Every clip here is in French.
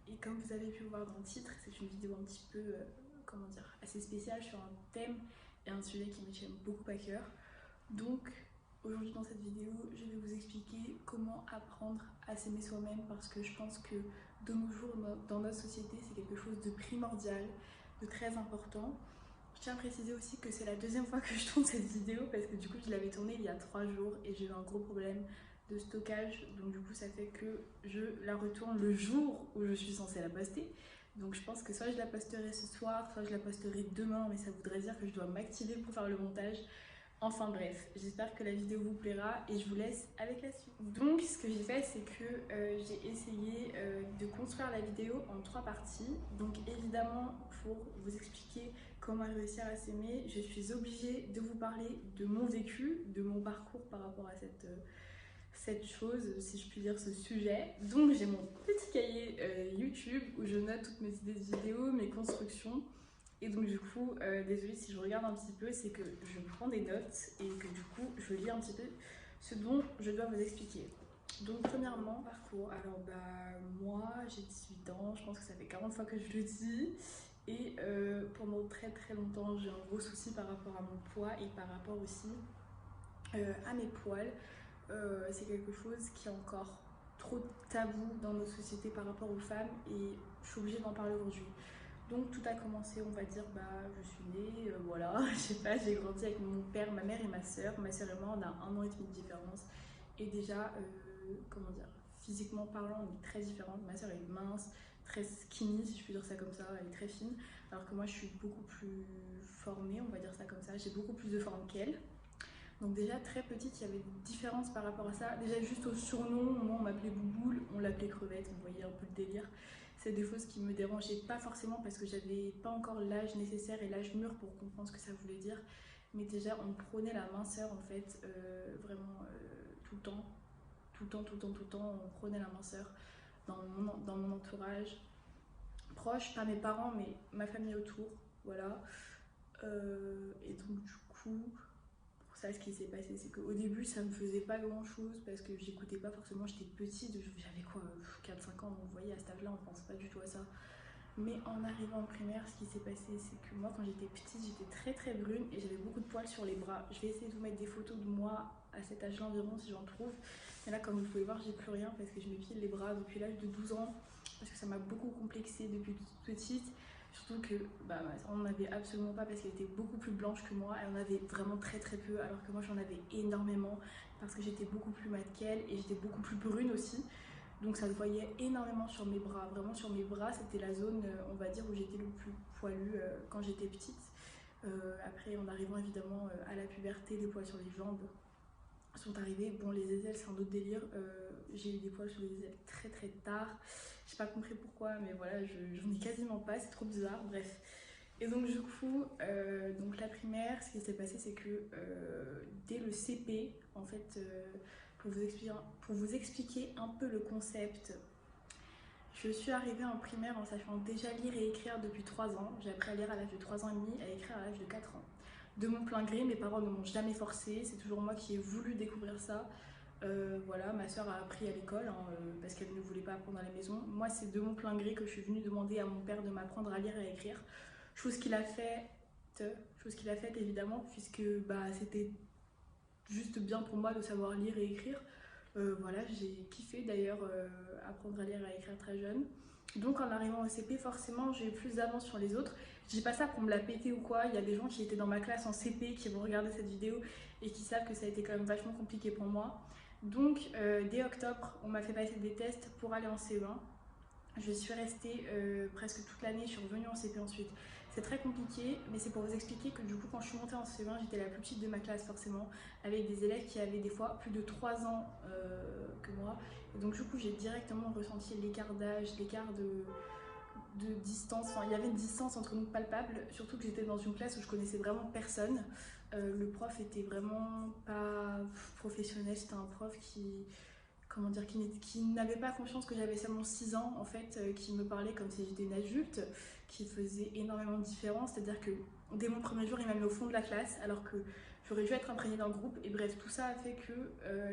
et comme vous avez pu le voir dans le titre, c'est une vidéo un petit peu, comment dire, assez spéciale sur un thème et un sujet qui me tient beaucoup à cœur. Donc aujourd'hui dans cette vidéo, je vais vous expliquer comment apprendre à s'aimer soi-même parce que je pense que de nos jours dans notre société, c'est quelque chose de primordial, de très important. Je tiens à préciser aussi que c'est la deuxième fois que je tourne cette vidéo parce que du coup je l'avais tournée il y a 3 jours et j'ai eu un gros problème de stockage, donc du coup ça fait que je la retourne le jour où je suis censée la poster. Donc je pense que soit je la posterai ce soir, soit je la posterai demain, mais ça voudrait dire que je dois m'activer pour faire le montage. Enfin bref, j'espère que la vidéo vous plaira et je vous laisse avec la suite. Donc ce que j'ai fait, c'est que j'ai essayé de construire la vidéo en 3 parties. Donc évidemment, pour vous expliquer comment réussir à s'aimer, je suis obligée de vous parler de mon vécu, de mon parcours par rapport à cette chose, si je puis dire, ce sujet. Donc j'ai mon petit cahier YouTube où je note toutes mes idées de vidéos, mes constructions. Et donc du coup, désolée si je regarde un petit peu, c'est que je prends des notes et que du coup, je lis un petit peu ce dont je dois vous expliquer. Donc premièrement, parcours. Alors moi, j'ai 18 ans, je pense que ça fait 40 fois que je le dis. Et pendant très très longtemps, j'ai un gros souci par rapport à mon poids et par rapport aussi à mes poils. C'est quelque chose qui est encore trop tabou dans nos sociétés par rapport aux femmes et je suis obligée d'en parler aujourd'hui. Donc tout a commencé, on va dire, je suis née, voilà, je sais pas, j'ai grandi avec mon père, ma mère et ma soeur. Ma soeur et moi, on a 1 an et demi de différence. Et déjà, comment dire, physiquement parlant, on est très différentes. Ma soeur est mince, très skinny, si je puis dire ça comme ça, elle est très fine. Alors que moi, je suis beaucoup plus formée, on va dire ça comme ça. J'ai beaucoup plus de forme qu'elle. Donc déjà très petite, il y avait des différences par rapport à ça. Déjà juste au surnom, moi on m'appelait Bouboule, on l'appelait Crevette, vous voyez un peu le délire. C'est des choses qui me dérangeaient pas forcément parce que j'avais pas encore l'âge nécessaire et l'âge mûr pour comprendre ce que ça voulait dire. Mais déjà on prônait la minceur en fait, vraiment tout le temps. Tout le temps, tout le temps, tout le temps, on prônait la minceur dans mon entourage. Proche, pas mes parents mais ma famille autour, voilà. Et donc du coup, ça, ce qui s'est passé, c'est qu'au début, ça me faisait pas grand chose parce que j'écoutais pas forcément, j'étais petite, j'avais quoi, 4-5 ans, vous voyez, à cet âge-là, on pense pas du tout à ça. Mais en arrivant en primaire, ce qui s'est passé, c'est que moi, quand j'étais petite, j'étais très très brune et j'avais beaucoup de poils sur les bras. Je vais essayer de vous mettre des photos de moi à cet âge-là environ si j'en trouve. Mais là, comme vous pouvez voir, j'ai plus rien parce que je m'épile les bras depuis l'âge de 12 ans parce que ça m'a beaucoup complexée depuis toute petite. Surtout que on n'en avait absolument pas parce qu'elle était beaucoup plus blanche que moi. Elle en avait vraiment très très peu alors que moi j'en avais énormément parce que j'étais beaucoup plus mate qu'elle et j'étais beaucoup plus brune aussi. Donc ça se voyait énormément sur mes bras. Vraiment sur mes bras, c'était la zone, on va dire, où j'étais le plus poilue quand j'étais petite. Après, en arrivant évidemment à la puberté, les poils sur les jambes sont arrivés. Bon, les aisselles, c'est un autre délire. J'ai eu des poils sur les aisselles très très tard. J'ai pas compris pourquoi, mais voilà, j'en ai quasiment pas, c'est trop bizarre. Bref. Et donc du coup, donc la primaire, ce qui s'est passé, c'est que dès le CP, en fait, pour vous expliquer un peu le concept, je suis arrivée en primaire en sachant déjà lire et écrire depuis 3 ans. J'ai appris à lire à l'âge de 3 ans et demi, à écrire à l'âge de 4 ans. De mon plein gré, mes parents ne m'ont jamais forcé, c'est toujours moi qui ai voulu découvrir ça. Voilà, ma soeur a appris à l'école parce qu'elle ne voulait pas apprendre à la maison. Moi, c'est de mon plein gré que je suis venue demander à mon père de m'apprendre à lire et à écrire. Chose qu'il a faite évidemment, puisque c'était juste bien pour moi de savoir lire et écrire. Voilà, j'ai kiffé d'ailleurs apprendre à lire et à écrire très jeune. Donc en arrivant au CP, forcément, j'ai eu plus d'avance sur les autres. Je dis pas ça pour me la péter ou quoi. Il y a des gens qui étaient dans ma classe en CP qui vont regarder cette vidéo et qui savent que ça a été quand même vachement compliqué pour moi. Donc dès octobre, on m'a fait passer des tests pour aller en CE1. Je suis restée presque toute l'année, je suis revenue en CP ensuite. C'est très compliqué, mais c'est pour vous expliquer que du coup, quand je suis montée en CE1, j'étais la plus petite de ma classe forcément, avec des élèves qui avaient des fois plus de 3 ans que moi. Et donc du coup, j'ai directement ressenti l'écart d'âge, l'écart de distance. Enfin, il y avait une distance entre nous palpable, surtout que j'étais dans une classe où je connaissais vraiment personne. Le prof était vraiment pas professionnel, c'était un prof qui comment dire, qui n'avait pas conscience que j'avais seulement 6 ans, en fait, qui me parlait comme si j'étais une adulte, qui faisait énormément de différence. C'est-à-dire que dès mon premier jour, il m'a mis au fond de la classe, alors que j'aurais dû être imprégnée dans le groupe. Et bref, tout ça a fait que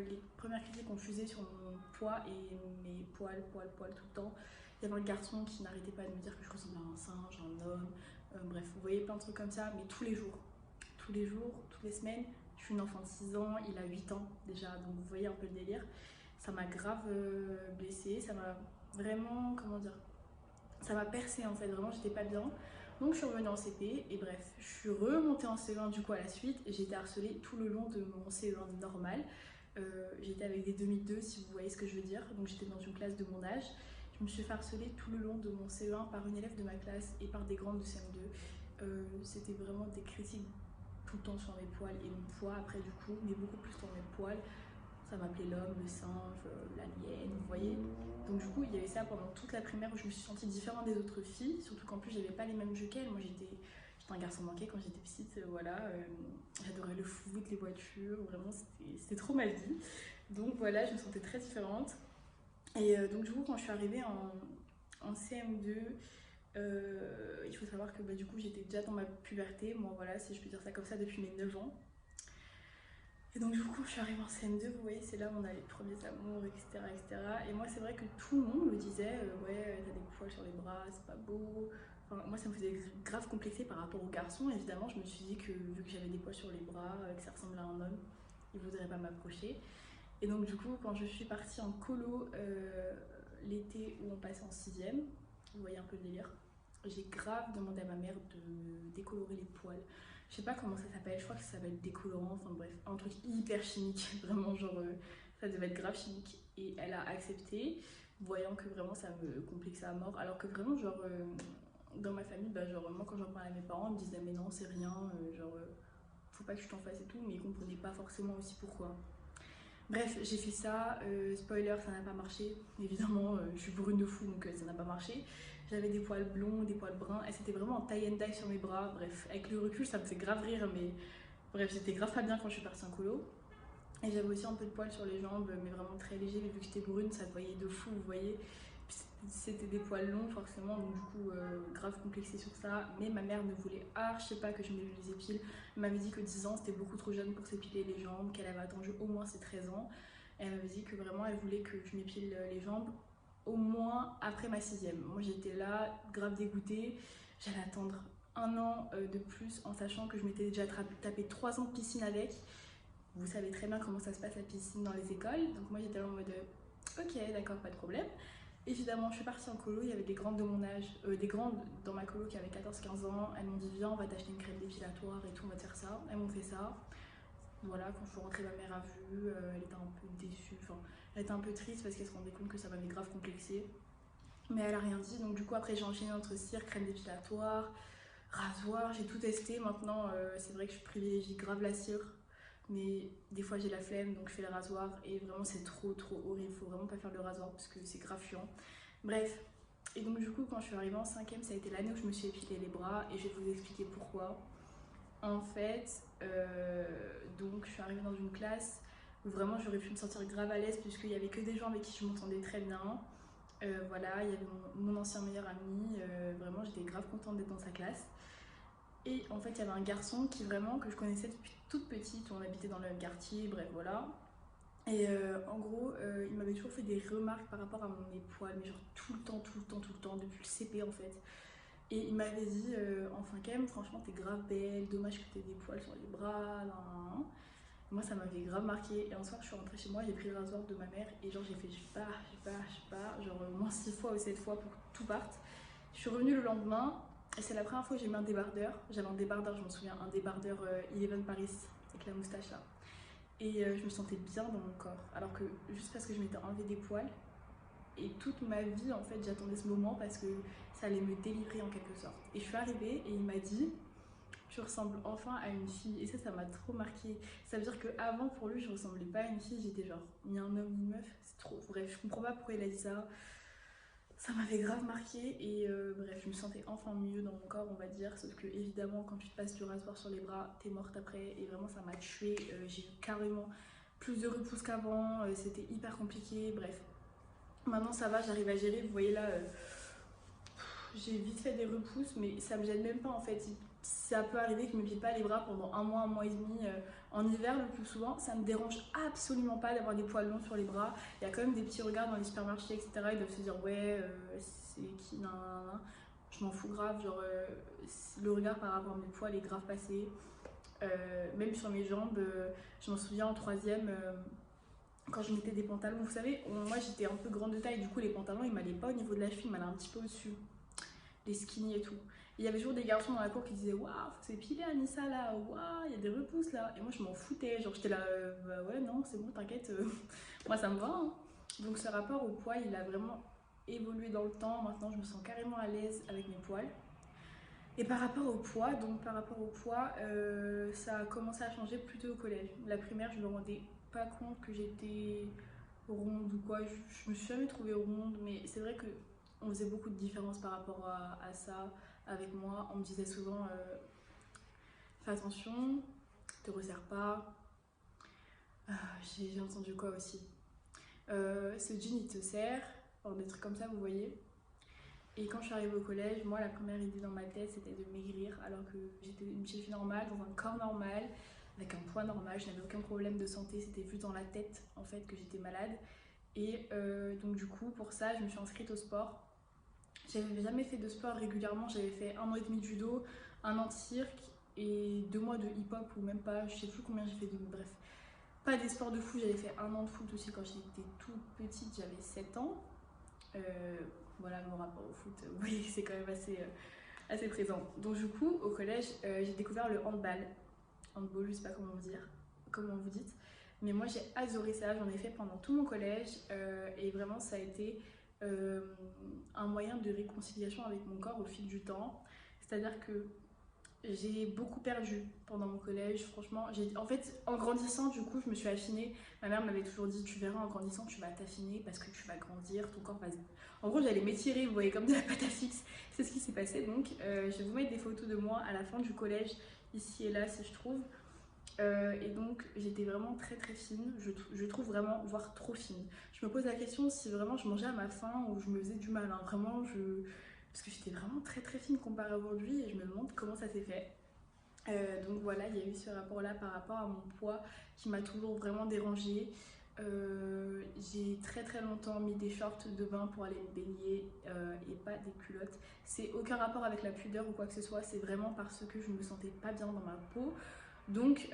les premières critiques qu'on fusait sur mon poids et mes poils tout le temps, Il y avait un garçon qui n'arrêtait pas de me dire que je ressemblais à un singe, un homme, bref, vous voyez plein de trucs comme ça, mais tous les jours, toutes les semaines. Je suis une enfant de 6 ans, il a 8 ans déjà, donc vous voyez un peu le délire. Ça m'a grave blessée, ça m'a vraiment, comment dire, ça m'a percé en fait, vraiment j'étais pas bien. Donc je suis revenue en CP et bref, je suis remontée en CE1 du coup à la suite et j'ai été harcelée tout le long de mon CE1 normal. J'étais avec des demi-2 si vous voyez ce que je veux dire, donc j'étais dans une classe de mon âge. Je me suis fait harceler tout le long de mon CE1 par une élève de ma classe et par des grandes de CM2. C'était vraiment des critiques tout le temps sur mes poils et mon poids après du coup, mais beaucoup plus sur mes poils. Ça m'appelait l'homme, le singe, l'alien, vous voyez. Donc du coup, il y avait ça pendant toute la primaire où je me suis sentie différente des autres filles, surtout qu'en plus, j'avais pas les mêmes jeux qu'elles. Moi, j'étais un garçon manqué quand j'étais petite, voilà. J'adorais le foot, les voitures, vraiment, c'était trop ma vie. Donc voilà, je me sentais très différente. Et donc du coup, quand je suis arrivée en CM2, il faut savoir que du coup, j'étais déjà dans ma puberté, moi voilà, si je peux dire ça comme ça, depuis mes 9 ans. Et donc du coup, je suis arrivée en CM2, vous voyez, c'est là où on a les premiers amours, etc. etc. Et moi, c'est vrai que tout le monde me disait, ouais, t'as des poils sur les bras, c'est pas beau. Enfin, moi, ça me faisait grave complexer par rapport aux garçons. Évidemment, je me suis dit que vu que j'avais des poils sur les bras, que ça ressemblait à un homme, ils voudraient pas m'approcher. Et donc du coup, quand je suis partie en colo l'été où on passait en 6e, vous voyez un peu le délire, j'ai grave demandé à ma mère de décolorer les poils. Je sais pas comment ça s'appelle, je crois que ça s'appelle décolorant, enfin bref, un truc hyper chimique, vraiment genre ça devait être grave chimique. Et elle a accepté, voyant que vraiment ça me complexait à mort, alors que vraiment genre dans ma famille, genre moi quand j'en parlais à mes parents, ils me disaient mais non c'est rien, faut pas que je t'en fasse et tout, mais ils comprenaient pas forcément aussi pourquoi. Bref, j'ai fait ça, spoiler, ça n'a pas marché. Évidemment, je suis brune de fou, donc ça n'a pas marché. J'avais des poils blonds, des poils bruns, et c'était vraiment en tie and dye sur mes bras. Bref, avec le recul, ça me fait grave rire, mais bref, j'étais grave pas bien quand je suis partie en colo. Et j'avais aussi un peu de poils sur les jambes, mais vraiment très léger, mais vu que j'étais brune, ça se voyait de fou, vous voyez. C'était des poils longs forcément, donc du coup grave complexée sur ça. Mais ma mère ne voulait je sais pas que je me les épile. Elle m'avait dit que 10 ans c'était beaucoup trop jeune pour s'épiler les jambes, qu'elle avait attendu au moins ses 13 ans. Elle m'avait dit que vraiment elle voulait que je m'épile les jambes au moins après ma 6e. Moi j'étais là, grave dégoûtée. J'allais attendre un an de plus en sachant que je m'étais déjà tapé 3 ans de piscine avec. Vous savez très bien comment ça se passe la piscine dans les écoles. Donc moi j'étais en mode ok d'accord, pas de problème. Évidemment, je suis partie en colo, il y avait des grandes de mon âge, des grandes dans ma colo qui avaient 14-15 ans. Elles m'ont dit viens, on va t'acheter une crème dépilatoire et tout, on va te faire ça. Elles m'ont fait ça. Voilà, quand je suis rentrée, ma mère a vu, elle était un peu déçue, enfin, elle était un peu triste parce qu'elle se rendait compte que ça m'avait grave complexée. Mais elle a rien dit, donc du coup après j'ai enchaîné entre cire, crème dépilatoire, rasoir, j'ai tout testé. Maintenant, c'est vrai que je privilégie grave la cire. Mais des fois j'ai la flemme donc je fais le rasoir et vraiment c'est trop horrible, faut vraiment pas faire le rasoir parce que c'est grave chiant. Bref, et donc du coup quand je suis arrivée en 5e ça a été l'année où je me suis épilé les bras et je vais vous expliquer pourquoi. En fait, donc je suis arrivée dans une classe où vraiment j'aurais pu me sentir grave à l'aise puisqu'il y avait que des gens avec qui je m'entendais très bien. Voilà, il y avait mon ancien meilleur ami, vraiment j'étais grave contente d'être dans sa classe. Et en fait, il y avait un garçon que je connaissais depuis toute petite, on habitait dans le même quartier, bref, voilà. Et en gros, il m'avait toujours fait des remarques par rapport à mes poils, mais genre tout le temps, depuis le CP en fait. Et il m'avait dit en 5e, franchement, t'es grave belle, dommage que t'aies des poils sur les bras, nan. Moi, ça m'avait grave marqué. Et un soir, je suis rentrée chez moi, j'ai pris le rasoir de ma mère et genre, j'ai fait je pars, genre au moins 6 fois ou 7 fois pour que tout parte. Je suis revenue le lendemain. Et c'est la première fois que j'ai mis un débardeur. J'avais un débardeur, je m'en souviens, un débardeur Eleven Paris avec la moustache là. Et je me sentais bien dans mon corps. Alors que juste parce que je m'étais enlevé des poils. Et toute ma vie, en fait, j'attendais ce moment parce que ça allait me délivrer en quelque sorte. Et je suis arrivée et il m'a dit tu ressembles enfin à une fille. Et ça m'a trop marqué. Ça veut dire qu'avant, pour lui, je ressemblais pas à une fille. J'étais genre ni un homme ni une meuf. C'est trop. Bref, je comprends pas pourquoi il a dit ça. Ça m'avait grave marqué et bref, je me sentais enfin mieux dans mon corps, on va dire. Sauf que évidemment, quand tu te passes du rasoir sur les bras, t'es morte après. Et vraiment, ça m'a tuée. J'ai eu carrément plus de repousses qu'avant. C'était hyper compliqué. Bref, maintenant ça va, j'arrive à gérer. Vous voyez là, j'ai vite fait des repousses, mais ça me gêne même pas en fait. Ça peut arriver que je me pile pas les bras pendant un mois et demi. En hiver, le plus souvent, ça me dérange absolument pas d'avoir des poils longs sur les bras. Il y a quand même des petits regards dans les supermarchés, etc. Ils doivent se dire, ouais, je m'en fous grave, genre le regard par rapport à mes poils est grave passé. Même sur mes jambes, je m'en souviens en troisième, quand je mettais des pantalons, vous savez, moi j'étais un peu grande de taille, du coup les pantalons ils m'allaient pas au niveau de la cheville, ils m'allaient un petit peu au-dessus, les skinny et tout. Et il y avait toujours des garçons dans la cour qui disaient waouh, faut s'épiler Anissa là, waouh, il y a des repousses là. Et moi je m'en foutais, genre j'étais là, bah ouais, non, c'est bon, t'inquiète, moi ça me va. Hein. Donc ce rapport au poids il a vraiment évolué dans le temps, maintenant je me sens carrément à l'aise avec mes poils. Et par rapport au poids, ça a commencé à changer plutôt au collège. La primaire, je me rendais pas compte que j'étais ronde ou quoi. Je me suis jamais trouvée ronde, mais c'est vrai que on faisait beaucoup de différences par rapport à ça avec moi. On me disait souvent fais attention, te resserre pas. J'ai entendu quoi aussi ce jean il te serre, enfin, des trucs comme ça, vous voyez. Et quand je suis arrivée au collège, moi la première idée dans ma tête c'était de maigrir alors que j'étais une petite fille normale, dans un corps normal, avec un poids normal, je n'avais aucun problème de santé, c'était vu dans la tête en fait que j'étais malade. Et donc du coup pour ça je me suis inscrite au sport. J'avais jamais fait de sport régulièrement, j'avais fait 1 an et demi de judo, 1 an de cirque et 2 mois de hip-hop ou même pas, je sais plus combien j'ai fait de... Bref, pas des sports de fou, j'avais fait 1 an de foot aussi quand j'étais toute petite, j'avais 7 ans. Voilà mon rapport au foot, vous voyez que c'est quand même assez présent. Donc du coup au collège j'ai découvert le handball, je sais pas comment vous dites, mais moi j'ai adoré ça, j'en ai fait pendant tout mon collège et vraiment ça a été un moyen de réconciliation avec mon corps au fil du temps. C'est-à-dire que j'ai beaucoup perdu pendant mon collège, franchement. En fait, en grandissant, du coup, je me suis affinée. Ma mère m'avait toujours dit, tu verras, en grandissant, tu vas t'affiner parce que tu vas grandir, ton corps va... En gros, j'allais m'étirer, vous voyez, comme de la pâte à fixe. C'est ce qui s'est passé, donc je vais vous mettre des photos de moi à la fin du collège, ici et là, si je trouve. Et donc, j'étais vraiment très très fine, je trouve vraiment, voire trop fine. Je me pose la question si vraiment je mangeais à ma faim ou je me faisais du mal, hein. Vraiment, parce que j'étais vraiment très très fine comparée à aujourd'hui et je me demande comment ça s'est fait. Donc voilà, il y a eu ce rapport-là par rapport à mon poids qui m'a toujours vraiment dérangée. J'ai très très longtemps mis des shorts de bain pour aller me baigner et pas des culottes. C'est aucun rapport avec la pudeur ou quoi que ce soit, c'est vraiment parce que je me sentais pas bien dans ma peau. Donc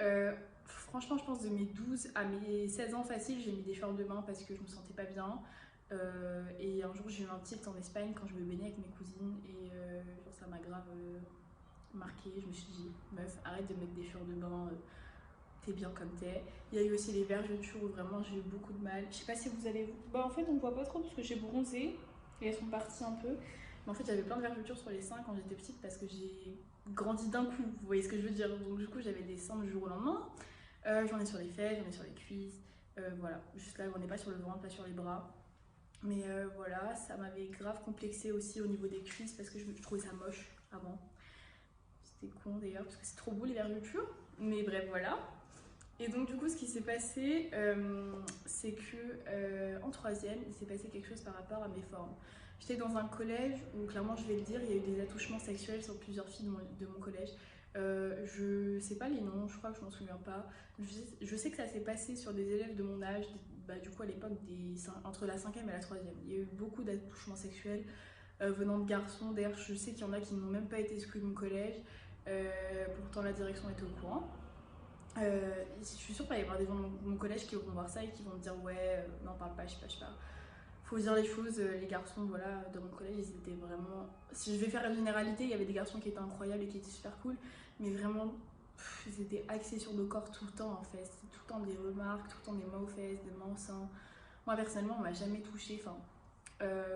franchement je pense de mes 12 à mes 16 ans facile, j'ai mis des shorts de bain parce que je me sentais pas bien. Et un jour j'ai eu un tilt en Espagne quand je me baignais avec mes cousines et genre, ça m'a grave marqué. Je me suis dit meuf arrête de mettre des shorts de bain, t'es bien comme t'es. Il y a eu aussi les vergetures où vraiment j'ai eu beaucoup de mal. Je sais pas si vous allez... Bah en fait on voit pas trop parce que j'ai bronzé et elles sont parties un peu. Mais en fait j'avais plein de vergetures sur les seins quand j'étais petite parce que j'ai grandi d'un coup, vous voyez ce que je veux dire. Donc du coup j'avais des seins du jour au lendemain. J'en ai sur les fesses, j'en ai sur les cuisses. Voilà, juste là on n'est pas sur le ventre, pas sur les bras. Mais voilà, ça m'avait grave complexé aussi au niveau des cuisses parce que je trouvais ça moche avant. C'était con d'ailleurs parce que c'est trop beau les vergetures. Mais bref voilà. Et donc du coup ce qui s'est passé c'est que en troisième il s'est passé quelque chose par rapport à mes formes. J'étais dans un collège où clairement je vais le dire, il y a eu des attouchements sexuels sur plusieurs filles de mon collège. Je sais pas les noms, je crois que je m'en souviens pas. Je sais que ça s'est passé sur des élèves de mon âge, bah, du coup à l'époque entre la 5e et la 3e. Il y a eu beaucoup d'attouchements sexuels venant de garçons. D'ailleurs je sais qu'il y en a qui n'ont même pas été exclus de mon collège. Pourtant la direction était au courant. Je suis sûre qu'il va y avoir des gens de mon collège qui vont voir ça et qui vont me dire ouais, n'en parle pas, je sais pas. Faut dire les choses, les garçons, voilà, de mon collège, ils étaient vraiment... Si je vais faire la généralité, il y avait des garçons qui étaient incroyables et qui étaient super cool, mais vraiment, ils étaient axés sur nos corps tout le temps en fait. C'était tout le temps des remarques, tout le temps des mains aux fesses, des mains au sein. Moi personnellement, on m'a jamais touchée, enfin,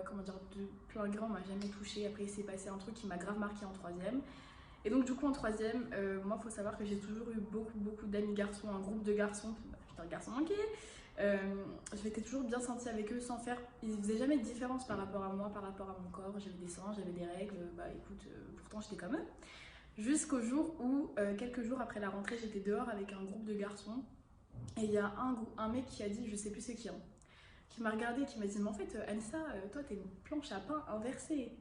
comment dire, de plein gré, on m'a jamais touchée. Après, il s'est passé un truc qui m'a grave marqué en troisième. Et donc du coup en troisième, moi faut savoir que j'ai toujours eu beaucoup d'amis garçons, un groupe de garçons, j'étais un garçon manqué. Je m'étais toujours bien sentie avec eux sans faire, ils faisaient jamais de différence par rapport à moi, par rapport à mon corps. J'avais des seins, j'avais des règles, bah écoute, pourtant j'étais comme eux. Jusqu'au jour où, quelques jours après la rentrée, j'étais dehors avec un groupe de garçons. Et il y a un mec qui a dit, je sais plus c'est qui, hein, qui m'a regardé, qui m'a dit mais en fait Anissa, toi t'es une planche à pain inversée.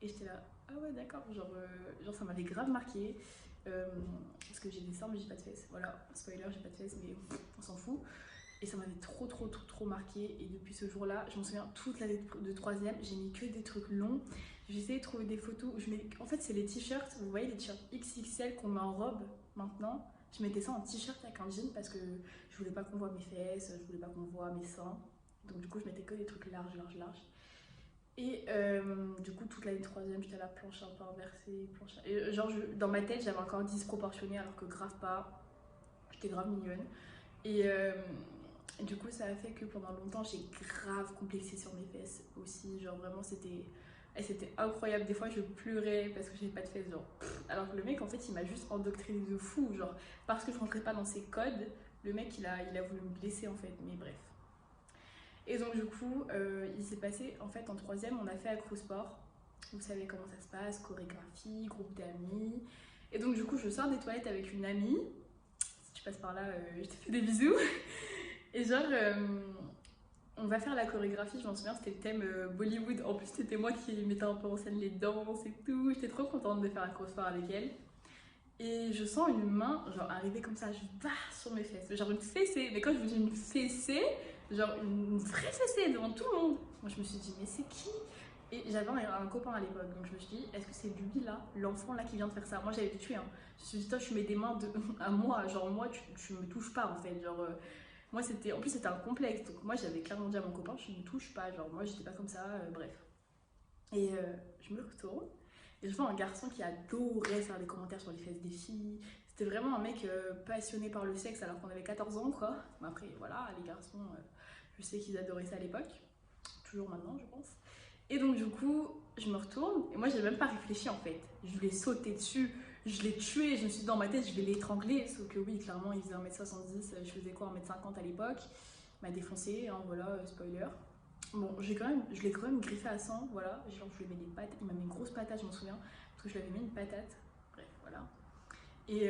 Et j'étais là, ah ouais d'accord, genre ça m'avait grave marqué. Parce que j'ai des seins mais j'ai pas de fesses. Voilà, spoiler, j'ai pas de fesses mais on s'en fout. Et ça m'avait trop marqué. Et depuis ce jour-là, je me souviens, toute l'année de troisième, j'ai mis que des trucs longs. J'ai essayé de trouver des photos où je mets... En fait, c'est les t-shirts, vous voyez les t-shirts XXL qu'on met en robe maintenant. Je mettais ça en t-shirt avec un jean parce que je voulais pas qu'on voit mes fesses, je voulais pas qu'on voit mes seins. Donc du coup, je mettais que des trucs larges. Et du coup, toute l'année de troisième, j'étais à la planche un peu inversée. Et, genre, dans ma tête, j'avais encore disproportionné alors que grave pas. J'étais grave mignonne. Et du coup, ça a fait que pendant longtemps, j'ai grave complexé sur mes fesses aussi. Genre, vraiment, c'était incroyable. Des fois, je pleurais parce que j'avais pas de fesses. Genre, alors que le mec, en fait, il m'a juste endoctriné de fou. Genre, parce que je rentrais pas dans ses codes, le mec, il a voulu me blesser, en fait. Mais bref. Et donc, du coup, il s'est passé, en fait, en troisième, on a fait acrosport. Vous savez comment ça se passe, chorégraphie, groupe d'amis. Et donc, du coup, je sors des toilettes avec une amie. Si tu passes par là, je te fais des bisous. Et genre, on va faire la chorégraphie, je m'en souviens, c'était le thème Bollywood. En plus, c'était moi qui mettais un peu en scène les danses et tout. J'étais trop contente de faire un crossfit avec elle. Et je sens une main, genre, arriver comme ça, je bats sur mes fesses. Genre une fessée. Mais quand je vous dis une fessée, genre une vraie fessée devant tout le monde. Moi, je me suis dit, mais c'est qui? Et j'avais un copain à l'époque, donc je me suis dit, est-ce que c'est lui là, l'enfant là qui vient de faire ça? Moi, j'avais tué, hein. Je me suis dit, toi, tu mets des mains à moi, genre, moi, tu me touches pas en fait. Genre, moi, en plus, c'était un complexe. Donc, moi, j'avais clairement dit à mon copain, je ne touche pas. Genre, moi, j'étais pas comme ça, bref. Et je me retourne. Et je vois un garçon qui adorait faire des commentaires sur les fesses des filles. C'était vraiment un mec passionné par le sexe alors qu'on avait 14 ans, quoi. Mais après, voilà, les garçons, je sais qu'ils adoraient ça à l'époque. Toujours maintenant, je pense. Et donc, du coup, je me retourne. Et moi, j'ai même pas réfléchi, en fait. Je lui ai sauté dessus. Je l'ai tué. Je me suis dit dans ma tête, je vais l'étrangler. Sauf que oui, clairement, il faisait 1m70. Je faisais quoi, 1m50 à l'époque. Il m'a défoncé, hein, voilà, spoiler. Bon, je l'ai quand même griffé à 100, voilà. Genre, je lui ai mis des patates. Il m'a mis une grosse patate, je m'en souviens. Parce que je lui avais mis une patate. Bref, voilà. Et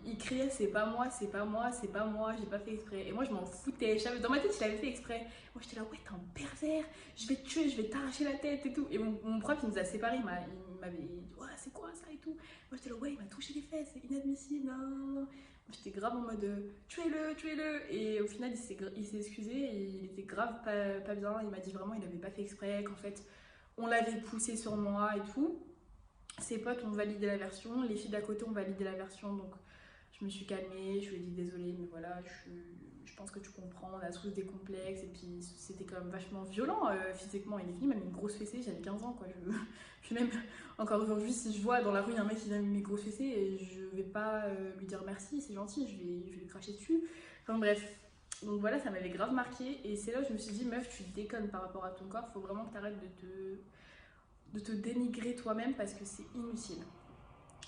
il criait c'est pas moi, c'est pas moi, c'est pas moi, j'ai pas fait exprès. Et moi je m'en foutais. Dans ma tête il avait fait exprès. Moi j'étais là ouais t'es un pervers, je vais te tuer, je vais t'arracher la tête et tout. Et mon prof il nous a séparés, il m'avait dit ouais c'est quoi ça et tout. Moi j'étais là ouais il m'a touché les fesses, c'est inadmissible. Non. J'étais grave en mode tuez-le, tuez-le. Et au final il s'est excusé et il était grave pas bien. Il m'a dit vraiment il avait pas fait exprès, qu'en fait on l'avait poussé sur moi et tout. Ses potes ont validé la version, les filles d'à côté ont validé la version, donc je me suis calmée, je lui ai dit désolée, mais voilà, je pense que tu comprends, on a tous des complexes, et puis c'était quand même vachement violent physiquement. Il est venu, il m'a mis une grosse fessée, j'avais 15 ans, quoi. Je même, encore aujourd'hui, si je vois dans la rue un mec qui vient me mettre une grosse fessée, et je vais pas lui dire merci, c'est gentil, je vais lui cracher dessus. Enfin bref, donc voilà, ça m'avait grave marqué, et c'est là où je me suis dit, meuf, tu déconnes par rapport à ton corps, faut vraiment que tu arrêtes de te dénigrer toi-même parce que c'est inutile.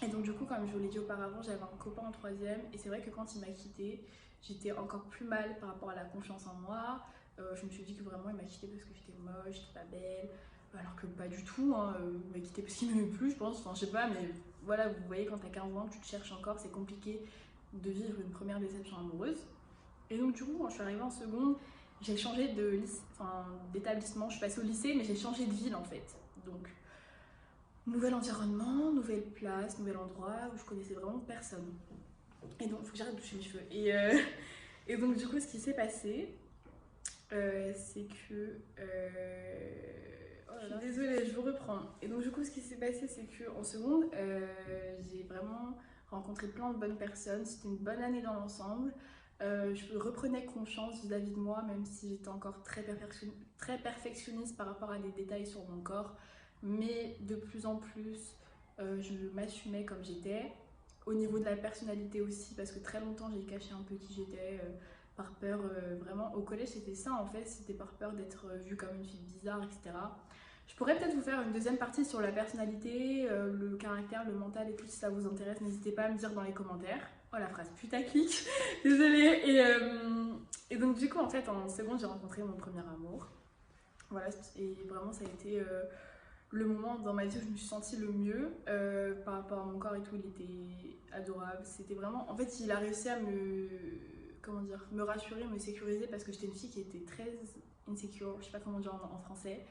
Et donc du coup, comme je vous l'ai dit auparavant, j'avais un copain en troisième et c'est vrai que quand il m'a quittée, j'étais encore plus mal par rapport à la confiance en moi. Je me suis dit que vraiment il m'a quittée parce que j'étais moche, j'étais pas belle, alors que pas du tout, hein. Il m'a quittée parce qu'il m'aimait plus, je pense, enfin je sais pas, mais voilà, vous voyez quand t'as 15 ans, tu te cherches encore, c'est compliqué de vivre une première déception amoureuse. Et donc du coup, quand je suis arrivée en seconde, j'ai changé d'établissement, je suis passée au lycée, mais j'ai changé de ville en fait. Donc, nouvel environnement, nouvelle place, nouvel endroit où je connaissais vraiment personne. Et donc, il faut que j'arrête de toucher mes cheveux. Et donc, du coup, ce qui s'est passé, c'est que. Oh là là, désolée, je vous reprends. Et donc, du coup, ce qui s'est passé, c'est qu'en seconde, j'ai vraiment rencontré plein de bonnes personnes. C'était une bonne année dans l'ensemble. Je reprenais confiance vis-à-vis de moi, même si j'étais encore très perfectionniste par rapport à des détails sur mon corps. Mais de plus en plus, je m'assumais comme j'étais. Au niveau de la personnalité aussi, parce que très longtemps j'ai caché un peu qui j'étais, par peur, vraiment, au collège c'était ça en fait, c'était par peur d'être vue comme une fille bizarre, etc. Je pourrais peut-être vous faire une deuxième partie sur la personnalité, le caractère, le mental et tout, si ça vous intéresse, n'hésitez pas à me dire dans les commentaires. Oh la phrase putaclic, désolée. Et donc du coup en fait en seconde j'ai rencontré mon premier amour. Voilà, et vraiment ça a été le moment dans ma vie où je me suis sentie le mieux par rapport à mon corps et tout. Il était adorable, c'était vraiment... En fait il a réussi à me rassurer, me sécuriser, parce que j'étais une fille qui était très insecure, je sais pas comment dire en français.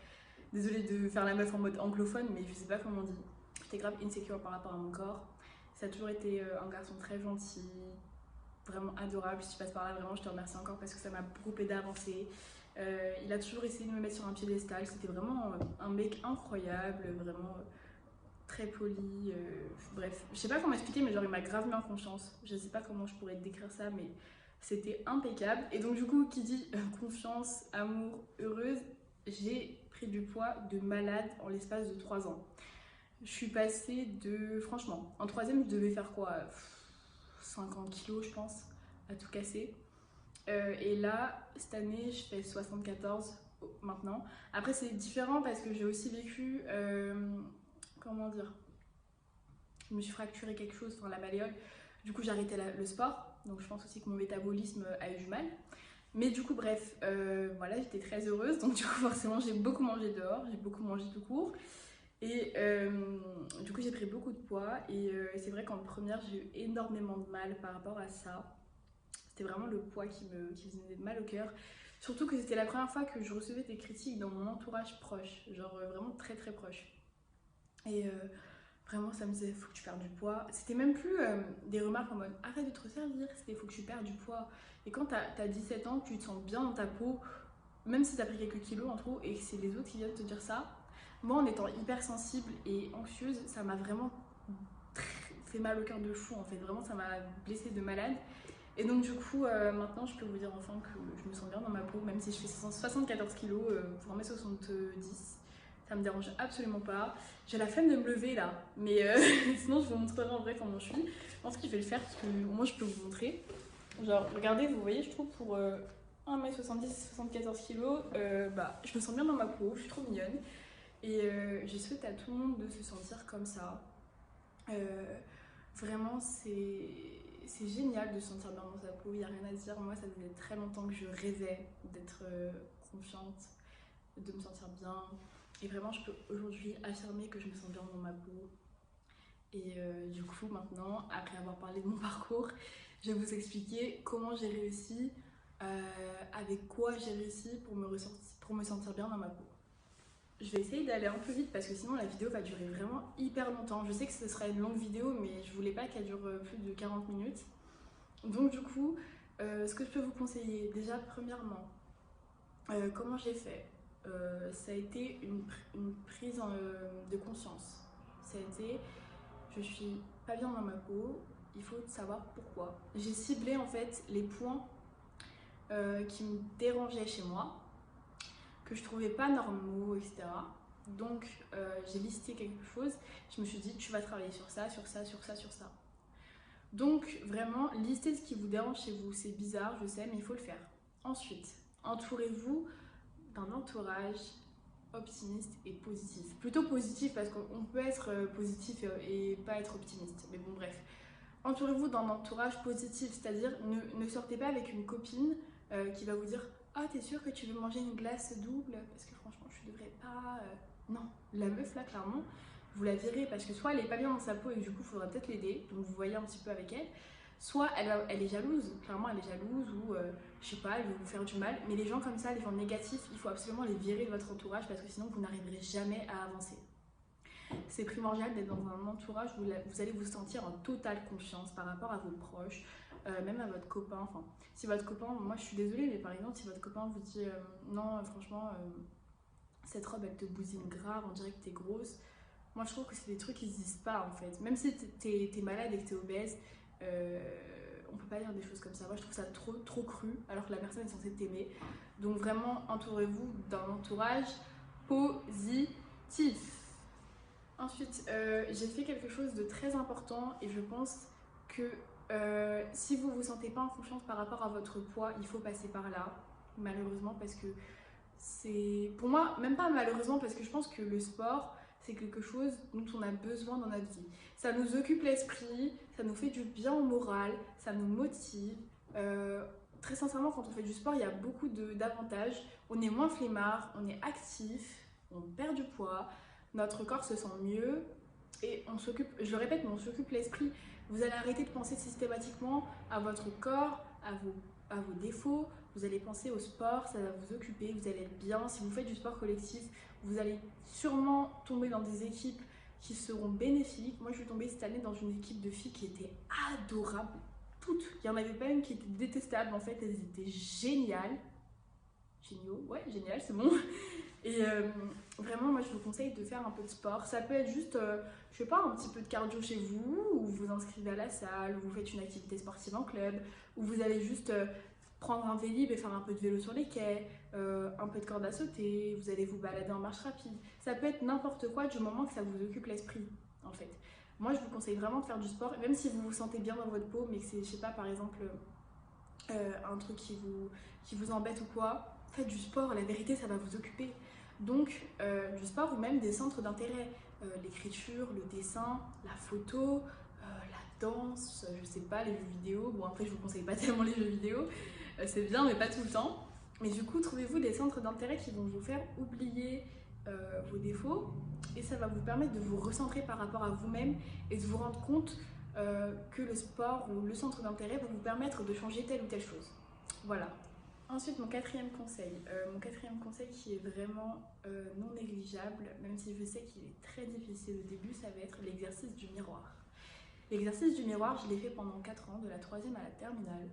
Désolée de faire la meuf en mode anglophone, mais je sais pas comment on dit. J'étais grave insecure par rapport à mon corps. Ça a toujours été un garçon très gentil, vraiment adorable. Si tu passes par là, vraiment, je te remercie encore parce que ça m'a beaucoup aidé à avancer. Il a toujours essayé de me mettre sur un piédestal. C'était vraiment un mec incroyable, vraiment très poli. Bref, je sais pas comment expliquer, mais genre il m'a grave mis en confiance. Je sais pas comment je pourrais te décrire ça, mais c'était impeccable. Et donc du coup, qui dit confiance, amour, heureuse, j'ai pris du poids de malade en l'espace de 3 ans. Je suis passée de, franchement, en troisième, je devais faire quoi, 50 kilos, je pense, à tout casser. Et là, cette année, je fais 74 maintenant. Après, c'est différent parce que j'ai aussi vécu, comment dire, je me suis fracturé quelque chose, enfin la malléole. Du coup, j'ai arrêté le sport. Donc, je pense aussi que mon métabolisme a eu du mal. Mais du coup, bref, voilà, j'étais très heureuse. Donc, du coup, forcément, j'ai beaucoup mangé dehors, j'ai beaucoup mangé tout court. Et du coup, j'ai pris beaucoup de poids. Et c'est vrai qu'en première, j'ai eu énormément de mal par rapport à ça. C'était vraiment le poids qui me faisait mal au cœur. Surtout que c'était la première fois que je recevais des critiques dans mon entourage proche. Genre vraiment très très proche. Et vraiment, ça me disait, faut que tu perdes du poids. C'était même plus des remarques en mode, arrête de te resservir. C'était, faut que tu perdes du poids. Et quand t'as 17 ans, tu te sens bien dans ta peau, même si t'as pris quelques kilos en trop, et que c'est les autres qui viennent te dire ça. Moi, en étant hypersensible et anxieuse, ça m'a vraiment fait mal au cœur de fou. En fait, vraiment, ça m'a blessée de malade. Et donc du coup, maintenant, je peux vous dire enfin que je me sens bien dans ma peau, même si je fais 74 kilos pour 1m70. Ça me dérange absolument pas. J'ai la flemme de me lever là, mais sinon je vous montrerai en vrai comment je suis. Je pense que je vais le faire parce que au moins je peux vous montrer. Genre, regardez, vous voyez, je trouve pour 1m70, 74 kilos, bah, je me sens bien dans ma peau, je suis trop mignonne. Et je souhaite à tout le monde de se sentir comme ça. Vraiment, c'est génial de se sentir bien dans sa peau, il n'y a rien à dire. Moi, ça faisait très longtemps que je rêvais d'être confiante, de me sentir bien. Et vraiment, je peux aujourd'hui affirmer que je me sens bien dans ma peau. Et du coup, maintenant, après avoir parlé de mon parcours, je vais vous expliquer comment j'ai réussi, avec quoi j'ai réussi pour me sentir bien dans ma peau. Je vais essayer d'aller un peu vite parce que sinon la vidéo va durer vraiment hyper longtemps. Je sais que ce sera une longue vidéo, mais je voulais pas qu'elle dure plus de 40 minutes. Donc du coup, ce que je peux vous conseiller, déjà premièrement, comment j'ai fait, ça a été une prise de conscience. Ça a été, je suis pas bien dans ma peau, il faut savoir pourquoi. J'ai ciblé en fait les points qui me dérangeaient chez moi, que je trouvais pas normaux, etc. Donc j'ai listé quelque chose, je me suis dit tu vas travailler sur ça, sur ça, sur ça, sur ça. Donc vraiment, listez ce qui vous dérange chez vous, c'est bizarre, je sais, mais il faut le faire. Ensuite, entourez-vous d'un entourage optimiste et positif. Plutôt positif parce qu'on peut être positif et pas être optimiste, mais bon bref. Entourez-vous d'un entourage positif, c'est-à-dire ne sortez pas avec une copine qui va vous dire « Ah, t'es sûre que tu veux manger une glace double? Parce que franchement, je devrais pas... Non, la meuf là, clairement, vous la verrez parce que soit elle est pas bien dans sa peau et du coup, il faudra peut-être l'aider, donc vous voyez un petit peu avec elle, soit elle est jalouse, clairement elle est jalouse ou je sais pas, elle veut vous faire du mal, mais les gens comme ça, les gens négatifs, il faut absolument les virer de votre entourage parce que sinon vous n'arriverez jamais à avancer. C'est primordial d'être dans un entourage où vous allez vous sentir en totale confiance par rapport à vos proches, même à votre copain. Enfin, si votre copain, moi je suis désolée, mais par exemple, si votre copain vous dit non, franchement, cette robe elle te bousine grave, on dirait que t'es grosse. Moi je trouve que c'est des trucs qui se disent pas en fait. Même si t'es malade et que t'es obèse, on peut pas dire des choses comme ça. Moi je trouve ça trop cru alors que la personne est censée t'aimer. Donc vraiment, entourez-vous d'un entourage positif. Ensuite, j'ai fait quelque chose de très important et je pense que si vous ne vous sentez pas en confiance par rapport à votre poids, il faut passer par là, malheureusement, parce que c'est... Pour moi, même pas malheureusement, parce que je pense que le sport, c'est quelque chose dont on a besoin dans notre vie. Ça nous occupe l'esprit, ça nous fait du bien au moral, ça nous motive. Très sincèrement, quand on fait du sport, il y a beaucoup d'avantages. On est moins flemmard, on est actif, on perd du poids. Notre corps se sent mieux et on s'occupe, je le répète, mais on s'occupe l'esprit. Vous allez arrêter de penser systématiquement à votre corps, à vos défauts. Vous allez penser au sport, ça va vous occuper, vous allez être bien. Si vous faites du sport collectif, vous allez sûrement tomber dans des équipes qui seront bénéfiques. Moi, je suis tombée cette année dans une équipe de filles qui était adorable. toutes. Il n'y en avait pas une qui était détestable, en fait, elles étaient géniales. Géniaux, ouais, génial, c'est bon. Et vraiment, moi, je vous conseille de faire un peu de sport. Ça peut être juste, je sais pas, un petit peu de cardio chez vous, ou vous vous inscrivez à la salle, ou vous faites une activité sportive en club, ou vous allez juste prendre un vélib et faire un peu de vélo sur les quais, un peu de corde à sauter, vous allez vous balader en marche rapide. Ça peut être n'importe quoi du moment que ça vous occupe l'esprit, en fait. Moi, je vous conseille vraiment de faire du sport, même si vous vous sentez bien dans votre peau, mais que c'est, je sais pas, par exemple, un truc qui vous embête ou quoi. Faites du sport, la vérité, ça va vous occuper. Donc, du sport ou même des centres d'intérêt. L'écriture, le dessin, la photo, la danse, je sais pas, les jeux vidéo. Bon, après, je vous conseille pas tellement les jeux vidéo. C'est bien, mais pas tout le temps. Mais du coup, trouvez-vous des centres d'intérêt qui vont vous faire oublier vos défauts. Et ça va vous permettre de vous recentrer par rapport à vous-même et de vous rendre compte que le sport ou le centre d'intérêt va vous permettre de changer telle ou telle chose. Voilà. Ensuite, mon quatrième conseil qui est vraiment non négligeable, même si je sais qu'il est très difficile au début, ça va être l'exercice du miroir. L'exercice du miroir, je l'ai fait pendant 4 ans, de la 3e à la terminale.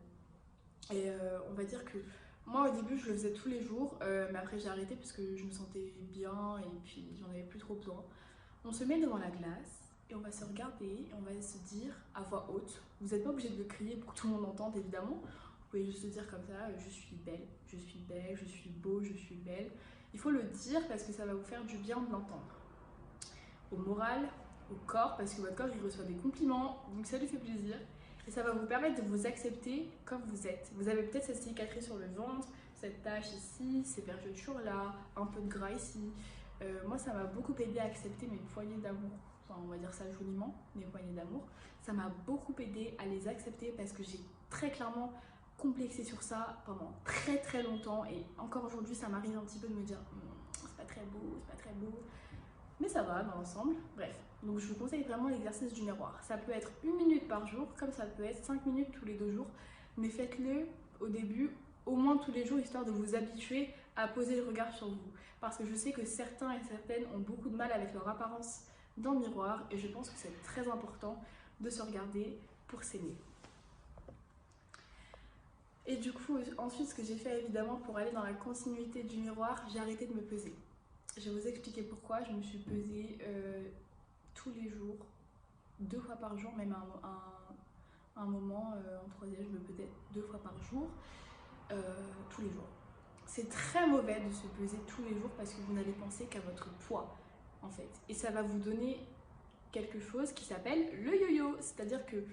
Et on va dire que moi, au début, je le faisais tous les jours, mais après, j'ai arrêté parce que je me sentais bien et puis j'en avais plus trop besoin. On se met devant la glace et on va se regarder et on va se dire à voix haute. Vous n'êtes pas obligé de le crier pour que tout le monde entende, évidemment. Vous pouvez juste se dire comme ça, je suis belle, je suis belle, je suis beau, je suis belle. Il faut le dire parce que ça va vous faire du bien de l'entendre. Au moral, au corps, parce que votre corps il reçoit des compliments, donc ça lui fait plaisir. Et ça va vous permettre de vous accepter comme vous êtes. Vous avez peut-être cette cicatrice sur le ventre, cette tache ici, ces vergetures là, un peu de gras ici. Moi, ça m'a beaucoup aidé à accepter mes poignées d'amour. Enfin, on va dire ça joliment, mes poignées d'amour. Ça m'a beaucoup aidé à les accepter parce que j'ai très clairement complexé sur ça pendant très très longtemps. Et encore aujourd'hui, ça m'arrive un petit peu de me dire c'est pas très beau, c'est pas très beau. Mais ça va dans l'ensemble. Bref, donc je vous conseille vraiment l'exercice du miroir. Ça peut être 1 minute par jour, comme ça peut être 5 minutes tous les 2 jours. Mais faites-le au début, au moins tous les jours, histoire de vous habituer à poser le regard sur vous. Parce que je sais que certains et certaines ont beaucoup de mal avec leur apparence dans le miroir. Et je pense que c'est très important de se regarder pour s'aimer. Et du coup, ensuite, ce que j'ai fait évidemment pour aller dans la continuité du miroir, j'ai arrêté de me peser. Je vais vous expliquer pourquoi. Je me suis pesée tous les jours, 2 fois par jour, même à un moment en 3e, je me pesais 2 fois par jour, tous les jours. C'est très mauvais de se peser tous les jours parce que vous n'allez penser qu'à votre poids, en fait. Et ça va vous donner quelque chose qui s'appelle le yo-yo. C'est-à-dire que,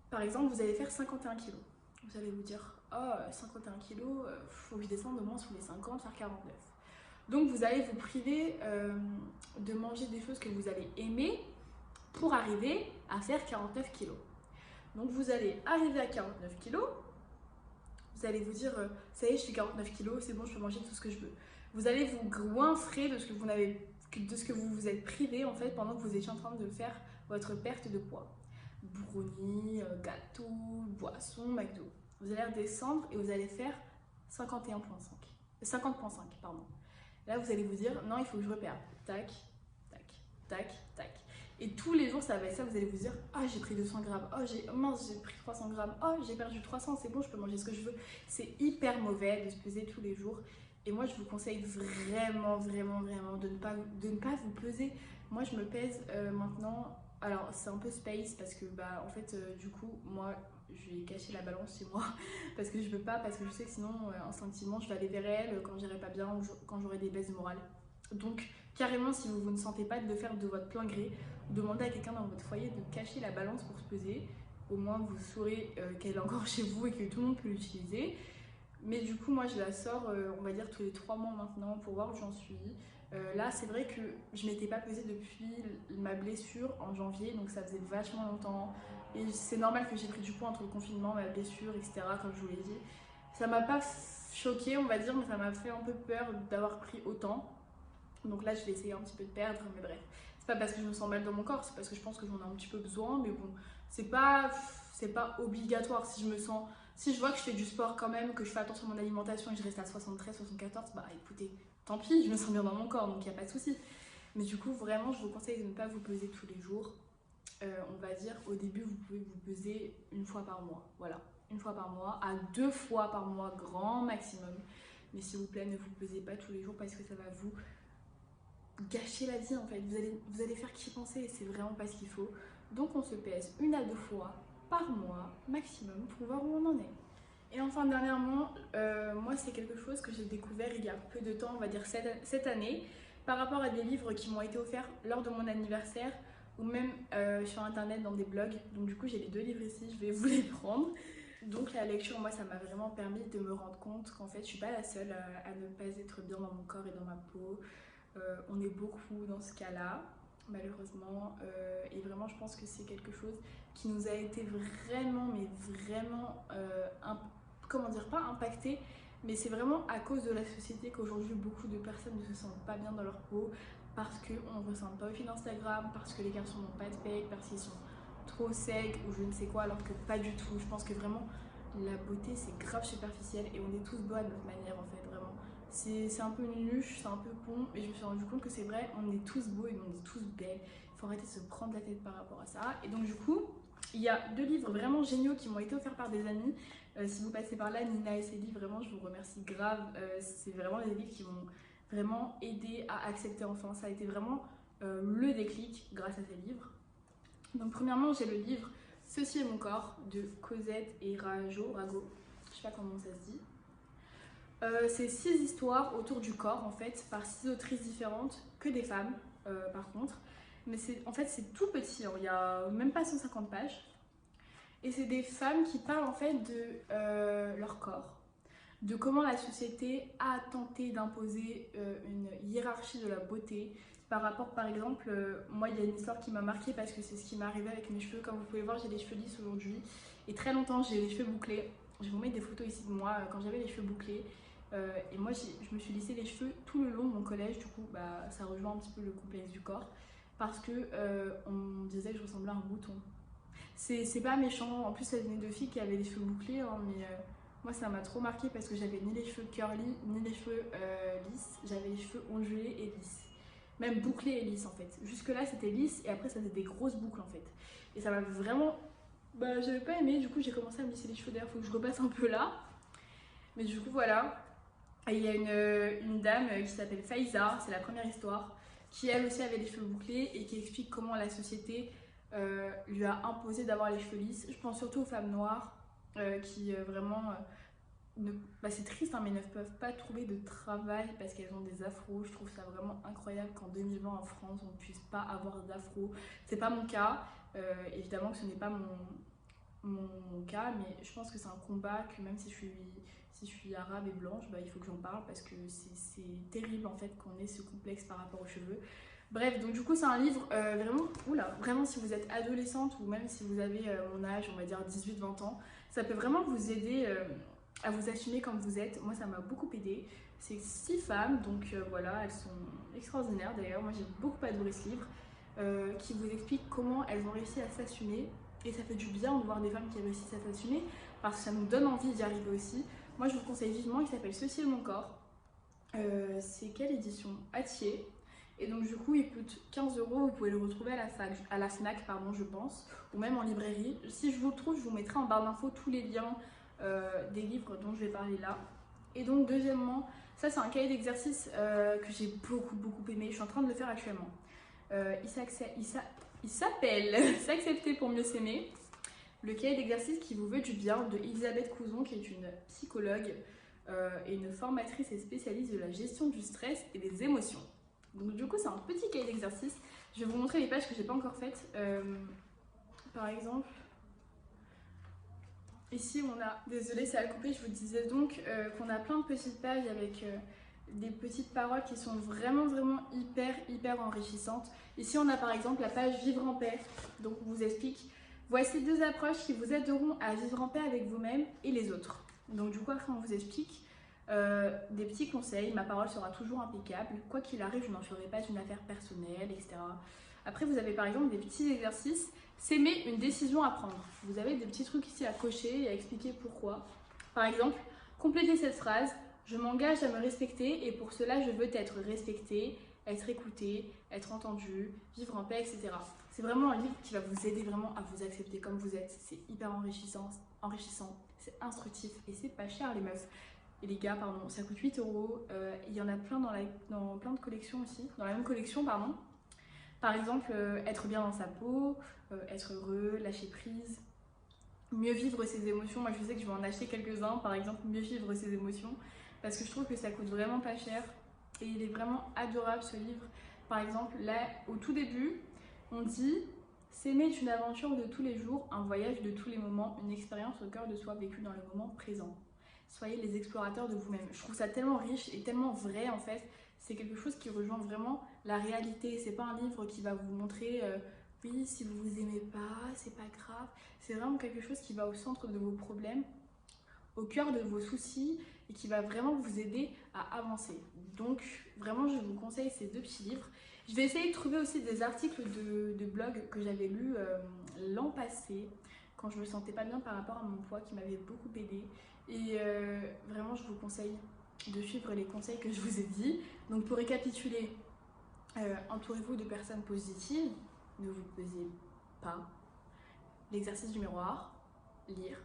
par exemple, vous allez faire 51 kg. Vous allez vous dire, oh, 51 kg, faut que je descende au moins sous les 50, faire 49. Donc vous allez vous priver de manger des choses que vous allez aimer pour arriver à faire 49 kg. Donc vous allez arriver à 49 kg, vous allez vous dire ça y est, je suis 49 kg, c'est bon, je peux manger tout ce que je veux. Vous allez vous goinfrer de ce que vous vous êtes privé en fait pendant que vous étiez en train de faire votre perte de poids. Brownie, gâteau, boisson, McDo. Vous allez redescendre et vous allez faire 50,5 pardon. Là, vous allez vous dire, non, il faut que je reperde. Tac, tac, tac, tac. Et tous les jours, ça va être ça. Vous allez vous dire, ah, j'ai pris 200 grammes. Oh, mince, j'ai pris 300 grammes. Oh, j'ai perdu 300. C'est bon, je peux manger ce que je veux. C'est hyper mauvais de se peser tous les jours. Et moi, je vous conseille vraiment, vraiment, vraiment de ne pas vous peser. Moi, je me pèse maintenant. Alors, c'est un peu space parce que, bah, en fait, du coup, moi, je vais cacher la balance chez moi parce que je veux pas, parce que je sais que sinon instinctivement je vais aller vers elle quand j'irai pas bien ou quand j'aurai des baisses de morale. Donc carrément, si vous ne sentez pas de le faire de votre plein gré, demandez à quelqu'un dans votre foyer de cacher la balance pour se peser. Au moins vous saurez qu'elle est encore chez vous et que tout le monde peut l'utiliser. Mais du coup moi je la sors on va dire tous les 3 mois maintenant pour voir où j'en suis. Là c'est vrai que je m'étais pas pesée depuis ma blessure en janvier, donc ça faisait vachement longtemps. Et c'est normal que j'ai pris du poids entre le confinement, ma blessure, etc. comme je vous l'ai dit. Ça m'a pas choquée on va dire, mais ça m'a fait un peu peur d'avoir pris autant. Donc là je vais essayer un petit peu de perdre, mais bref. C'est pas parce que je me sens mal dans mon corps, c'est parce que je pense que j'en ai un petit peu besoin, mais bon, c'est pas obligatoire. Si je vois que je fais du sport quand même, que je fais attention à mon alimentation et que je reste à 73, 74, bah écoutez, tant pis, je me sens bien dans mon corps, donc il n'y a pas de souci. Mais du coup, vraiment, je vous conseille de ne pas vous peser tous les jours. on va dire au début vous pouvez vous peser une fois par mois, voilà, une fois par mois à 2 fois par mois grand maximum. Mais s'il vous plaît, ne vous pesez pas tous les jours parce que ça va vous gâcher la vie en fait. Vous allez faire qu'y penser et c'est vraiment pas ce qu'il faut. Donc on se pèse 1 à 2 fois par mois maximum pour voir où on en est. Et enfin dernièrement, moi c'est quelque chose que j'ai découvert il y a peu de temps, on va dire cette année, par rapport à des livres qui m'ont été offerts lors de mon anniversaire ou même sur internet dans des blogs. Donc du coup j'ai les 2 livres ici, je vais vous les prendre. Donc la lecture, moi ça m'a vraiment permis de me rendre compte qu'en fait je suis pas la seule à ne pas être bien dans mon corps et dans ma peau. On est beaucoup dans ce cas-là, malheureusement, et vraiment je pense que c'est quelque chose qui nous a été vraiment, mais vraiment, comment dire, pas impacté, mais c'est vraiment à cause de la société qu'aujourd'hui beaucoup de personnes ne se sentent pas bien dans leur peau, parce qu'on ne ressemble pas aux filles d'Instagram, parce que les garçons n'ont pas de pec, parce qu'ils sont trop secs ou je ne sais quoi, alors que pas du tout. Je pense que vraiment la beauté c'est grave superficiel et on est tous beaux à notre manière en fait, vraiment. C'est un peu une luche, c'est un peu con, mais je me suis rendu compte que c'est vrai, on est tous beaux et on est tous belles. Il faut arrêter de se prendre la tête par rapport à ça. Et donc du coup, il y a 2 livres vraiment géniaux qui m'ont été offerts par des amis. Si vous passez par là, Nina et Célie, vraiment je vous remercie grave. C'est vraiment des livres qui m'ont vraiment aidé à accepter enfin. Ça a été vraiment le déclic grâce à ces livres. Donc premièrement, j'ai le livre Ceci est mon corps de Cosette et Rago, je sais pas comment ça se dit. C'est 6 histoires autour du corps en fait, par 6 autrices différentes, que des femmes par contre. Mais en fait c'est tout petit, hein. Il n'y a même pas 150 pages. Et c'est des femmes qui parlent en fait de leur corps, de comment la société a tenté d'imposer une hiérarchie de la beauté. Par rapport, par exemple, moi il y a une histoire qui m'a marquée parce que c'est ce qui m'est arrivé avec mes cheveux. Comme vous pouvez voir, j'ai les cheveux lisses aujourd'hui. Et très longtemps, j'ai les cheveux bouclés. Je vais vous mettre des photos ici de moi quand j'avais les cheveux bouclés. Et moi, je me suis lissé les cheveux tout le long de mon collège. Du coup, bah, ça rejoint un petit peu le complexe du corps. Parce que on disait que je ressemblais à un mouton. C'est pas méchant. En plus, ça venait de filles qui avaient les cheveux bouclés. Hein, mais moi, ça m'a trop marqué parce que j'avais ni les cheveux curly, ni les cheveux lisses. J'avais les cheveux ondulés et lisses. Même bouclés et lisses en fait. Jusque là c'était lisse et après ça faisait des grosses boucles en fait. Et ça m'a vraiment... Bah j'avais pas aimé, du coup j'ai commencé à me lisser les cheveux, d'ailleurs faut que je repasse un peu là. Mais du coup voilà. Et il y a une dame qui s'appelle Faiza, c'est la première histoire, qui elle aussi avait les cheveux bouclés et qui explique comment la société lui a imposé d'avoir les cheveux lisses. Je pense surtout aux femmes noires qui vraiment... Bah c'est triste hein, mais ne peuvent pas trouver de travail parce qu'elles ont des afros. Je trouve ça vraiment incroyable qu'en 2020 en France on ne puisse pas avoir d'afro. C'est pas mon cas, évidemment que ce n'est pas mon cas, mais je pense que c'est un combat que même si je suis arabe et blanche, bah, il faut que j'en parle parce que c'est terrible en fait qu'on ait ce complexe par rapport aux cheveux. Bref, donc du coup c'est un livre vraiment si vous êtes adolescente ou même si vous avez mon âge, on va dire 18-20 ans, ça peut vraiment vous aider à vous assumer comme vous êtes. Moi ça m'a beaucoup aidé. C'est 6 femmes, donc voilà, elles sont extraordinaires d'ailleurs. Moi j'ai beaucoup adoré ce livre qui vous explique comment elles ont réussi à s'assumer. Et ça fait du bien de voir des femmes qui réussissent à s'assumer parce que ça nous donne envie d'y arriver aussi. Moi je vous conseille vivement, il s'appelle Ceci est mon corps. C'est quelle édition? Hatier. Et donc du coup il coûte 15 €, vous pouvez le retrouver à la FNAC pardon, je pense, ou même en librairie. Si je vous le trouve, je vous mettrai en barre d'infos tous les liens des livres dont je vais parler là. Et donc deuxièmement, ça c'est un cahier d'exercice que j'ai beaucoup aimé, je suis en train de le faire actuellement. Il s'appelle S'accepter pour mieux s'aimer, le cahier d'exercice qui vous veut du bien de Elisabeth Couzon qui est une psychologue et une formatrice et spécialiste de la gestion du stress et des émotions. Donc du coup c'est un petit cahier d'exercice, je vais vous montrer les pages que j'ai pas encore faites. Par exemple, ici on a, désolée c'est à couper, je vous disais donc qu'on a plein de petites pages avec des petites paroles qui sont vraiment hyper enrichissantes. Ici on a par exemple la page Vivre en paix, donc on vous explique voici 2 approches qui vous aideront à vivre en paix avec vous-même et les autres. Donc du coup après on vous explique des petits conseils, ma parole sera toujours impeccable, quoi qu'il arrive je n'en ferai pas une affaire personnelle, etc. Après vous avez par exemple des petits exercices, s'aimer une décision à prendre. Vous avez des petits trucs ici à cocher et à expliquer pourquoi. Par exemple, complétez cette phrase, je m'engage à me respecter et pour cela je veux être respectée être écouté, être entendu, vivre en paix, etc. C'est vraiment un livre qui va vous aider vraiment à vous accepter comme vous êtes. C'est hyper enrichissant, c'est instructif et c'est pas cher les meufs. Et les gars, pardon, ça coûte 8 euros. Il y en a plein dans plein de collections aussi, dans la même collection, pardon. Par exemple, être bien dans sa peau, être heureux, lâcher prise, mieux vivre ses émotions. Moi, je sais que je vais en acheter quelques-uns. Par exemple, mieux vivre ses émotions, parce que je trouve que ça coûte vraiment pas cher. Et il est vraiment adorable ce livre. Par exemple, là, au tout début, on dit « S'aimer est une aventure de tous les jours, un voyage de tous les moments, une expérience au cœur de soi vécue dans le moment présent. Soyez les explorateurs de vous-même. » Je trouve ça tellement riche et tellement vrai en fait. C'est quelque chose qui rejoint vraiment la réalité. C'est pas un livre qui va vous montrer oui, si vous vous aimez pas, c'est pas grave. C'est vraiment quelque chose qui va au centre de vos problèmes, au cœur de vos soucis et qui va vraiment vous aider à avancer. Donc vraiment je vous conseille ces deux petits livres. Je vais essayer de trouver aussi des articles de blog que j'avais lus l'an passé quand je me sentais pas bien par rapport à mon poids qui m'avait beaucoup aidé. Et vraiment je vous conseille de suivre les conseils que je vous ai dit. Donc pour récapituler, entourez-vous de personnes positives, ne vous pesez pas. L'exercice du miroir, lire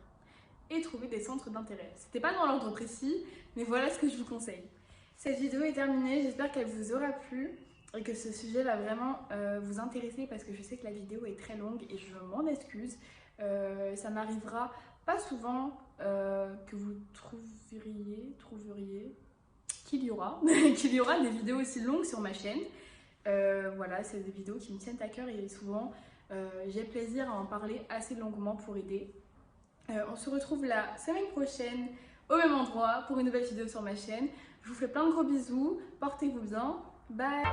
et trouver des centres d'intérêt. C'était pas dans l'ordre précis, mais voilà ce que je vous conseille. Cette vidéo est terminée, j'espère qu'elle vous aura plu et que ce sujet va vraiment vous intéresser parce que je sais que la vidéo est très longue et je m'en excuse. Ça m'arrivera pas souvent que vous trouveriez qu'il y aura des vidéos aussi longues sur ma chaîne. Voilà, c'est des vidéos qui me tiennent à cœur et souvent j'ai plaisir à en parler assez longuement pour aider. On se retrouve la semaine prochaine au même endroit pour une nouvelle vidéo sur ma chaîne. Je vous fais plein de gros bisous, portez-vous bien, bye.